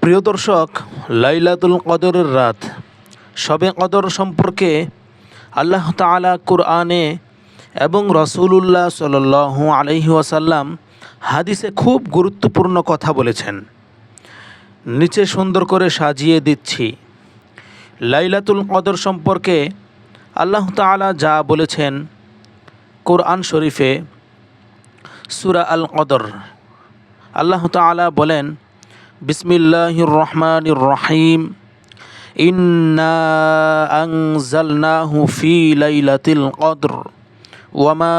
প্রিয় দর্শক, লাইলাতুল কদরের রাত শবে কদর সম্পর্কে আল্লাহ তাআলা কুরআনে এবং রাসূলুল্লাহ সাল্লাল্লাহু আলাইহি ওয়াসাল্লাম হাদিসে খুব গুরুত্বপূর্ণ কথা বলেছেন। নিচে সুন্দর করে সাজিয়ে দিচ্ছি। লাইলাতুল কদর সম্পর্কে আল্লাহ তাআলা যা বলেছেন কুরআন শরীফে সূরা আল কদর, আল্লাহ তাআলা বলেন, বিসমিল্লাহির রহমানির রহিম, ইন্না আনজালনাহু ফি লাইলাতিল কদর ওয়ামা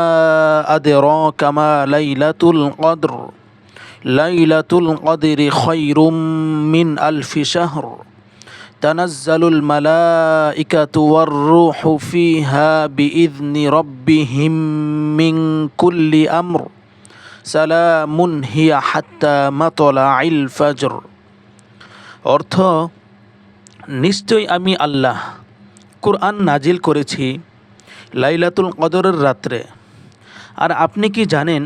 আদরাকা মা লাইলাতুল কদর লাইলাতুল কদরি খায়রুম মিন আলফি শাহর তানাজ্জালুল মালাইকাতু ওয়ার রূহু ফিহা বিইذনি রাব্বিহিম মিন কুল্লি আমর সালামুন হিয়া হাত্তা মাতলাইল ফজর। অর্থ, নিশ্চয় আমি আল্লাহ কুরআন নাজিল করেছি লাইলাতুল কদরের রাত্রে। আর আপনি কি জানেন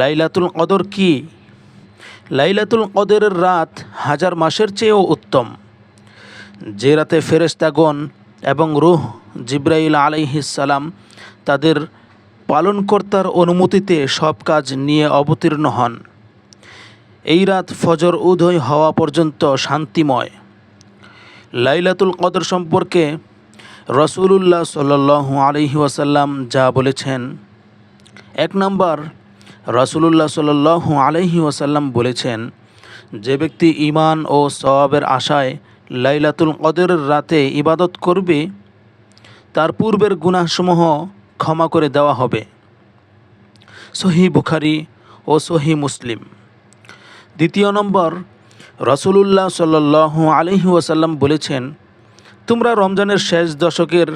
লাইলাতুল কদর কি? লাইলাতুল কদরের রাত হাজার মাসের চেয়েও উত্তম, যে রাতে ফেরেশতাগণ এবং রূহ জিবরাইল আলাইহিস সালাম তাদের পালনকর্তার অনুমতিতে সব কাজ নিয়ে অবতীর্ণ হন। এই রাত ফজর উদয় হওয়া পর্যন্ত শান্তিময়। লাইলাতুল কদর সম্পর্কে রাসূলুল্লাহ সাল্লাল্লাহু আলাইহি ওয়াসাল্লাম যা বলেছেন, 1 নম্বর, রাসূলুল্লাহ সাল্লাল্লাহু আলাইহি ওয়াসাল্লাম বলেছেন, যে ব্যক্তি ঈমান ও সওয়াবের আশায় লাইলাতুল কদরের রাতে ইবাদত করবে তার পূর্বের গুনাহসমূহ ক্ষমা করে দেওয়া হবে। সহিহ বুখারী ও সহিহ মুসলিম। 2 নম্বর, রাসূলুল্লাহ সাল্লাল্লাহু আলাইহি ওয়াসাল্লাম বলেছেন, তোমরা রমজানের শেষ দশকের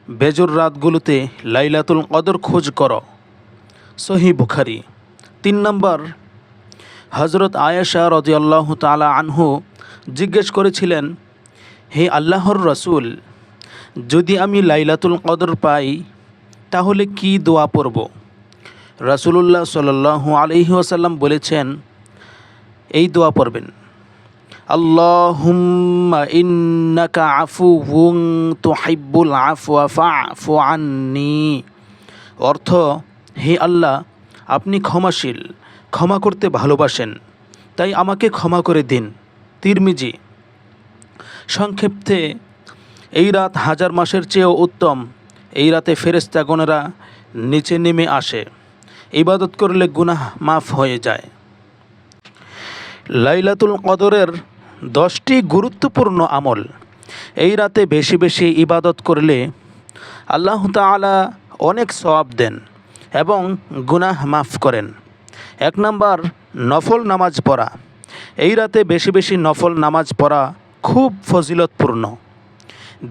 বেজর রাতগুলোতে লাইলাতুল কদর খোঁজ করো। সহিহ বুখারী। 3 নম্বর, হযরত আয়েশা রাদিয়াল্লাহু তাআলা আনহু জিজ্ঞেস করেছিলেন, হে আল্লাহর রাসূল, যদি আমি লাইলাতুল কদর পাই তাহলে কি দোয়া পড়ব? রাসূলুল্লাহ সাল্লাল্লাহু আলাইহি ওয়াসাল্লাম বলেছেন, এই দোয়া পড়বেন, আল্লাহুম্মা ইন্নাকা আফুউন তুহিব্বুল আফওয়া ফা'ফু আন্নি। অর্থ, হে আল্লাহ, আপনি ক্ষমাশীল, ক্ষমা করতে ভালোবাসেন, তাই আমাকে ক্ষমা করে দিন। তিরমিজি। সংক্ষেপে, এই রাত হাজার মাসের চেয়েও উত্তম। এই রাতে ফেরেশতাগণেরা নিচে নেমে আসে, ইবাদত করলে গুনাহ মাফ হয়ে যায়। লাইলাতুল কদরের 10টি গুরুত্বপূর্ণ আমল। এই রাতে বেশি বেশি ইবাদত করলে আল্লাহ তাআলা অনেক সওয়াব দেন এবং গুনাহ মাফ করেন। 1 নম্বর, নফল নামাজ পড়া। এই রাতে বেশি বেশি নফল নামাজ পড়া খুব ফজিলতপূর্ণ।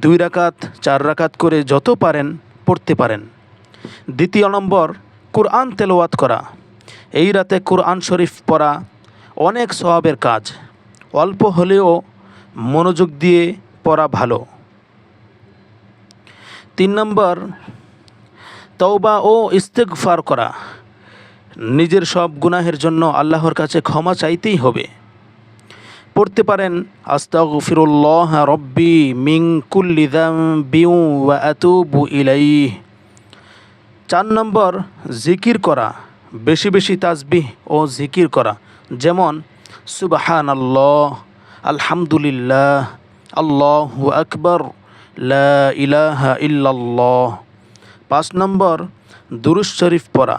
2 রাকাত 4 রাকাত করে যত পারেন পড়তে পারেন। 2 নম্বর, কুরআন তেলাওয়াত করা। এই রাতে কুরআন শরীফ পড়া অনেক সওয়াবের কাজ। অল্প হলেও মনোযোগ দিয়ে পড়া ভালো। 3 নম্বর, তওবা ও ইস্তেগফার করা। নিজের সব গুনাহের জন্য আল্লাহর কাছে ক্ষমা চাইতেই হবে। পড়তে পারেন, আস্তাগফিরুল্লাহ রব্বি মিন কুল্লি যামবি ওয়া আতুবু ইলাইহি। 4 নম্বর, জিকির করা। বেশি বেশি তাসবিহ ও জিকির করা, যেমন সুবহানাল্লাহ, আলহামদুলিল্লাহ, আল্লাহু আকবার, লা ইলাহা ইল্লাল্লাহ। 5 নম্বর, দুরূদ শরীফ পড়া।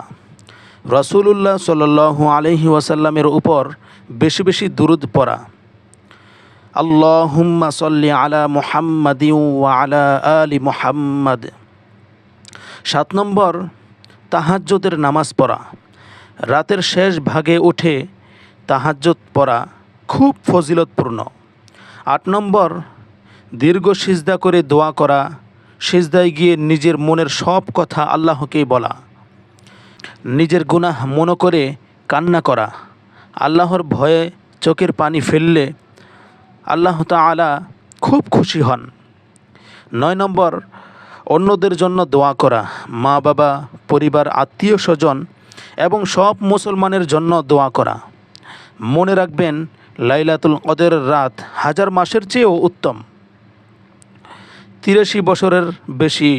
রাসূলুল্লাহ সাল্লাল্লাহু আলাইহি ওয়াসাল্লামের উপর বেশি বেশি দুরূদ পড়া। আল্লাহুম্মা সাল্লি আলা মুহাম্মাদিন ওয়া আলা আলি মুহাম্মাদ। 7 নম্বর, তাহাজ্জুদের নামাজ পড়া। রাতের শেষ ভাগে উঠে তাহাজ্জুদ পড়া খুব ফজিলতপূর্ণ। 8 নম্বর, দীর্ঘ সিজদা করে দোয়া করা। সিজদায় গিয়ে নিজের মনের সব কথা আল্লাহকে বলা। নিজের গুনাহ মনে করে কান্না করা। আল্লাহর ভয়ে চোখের পানি ফেললে আল্লাহ তাআলা খুব খুশি হন। 9 নম্বর, অন্যদের জন্য দোয়া করা। মা বাবা, পরিবার, আত্মীয় স্বজন এবং সব মুসলমানের জন্য দোয়া করা। মনে রাখবেন, লাইলাতুল কদরের রাত 1000 মাসের চেয়েও উত্তম। 83 বছরের বেশি,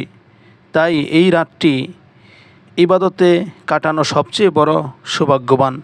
তাই এই রাতটি ইবাদতে কাটানো সবচেয়ে বড় সৌভাগ্যবান।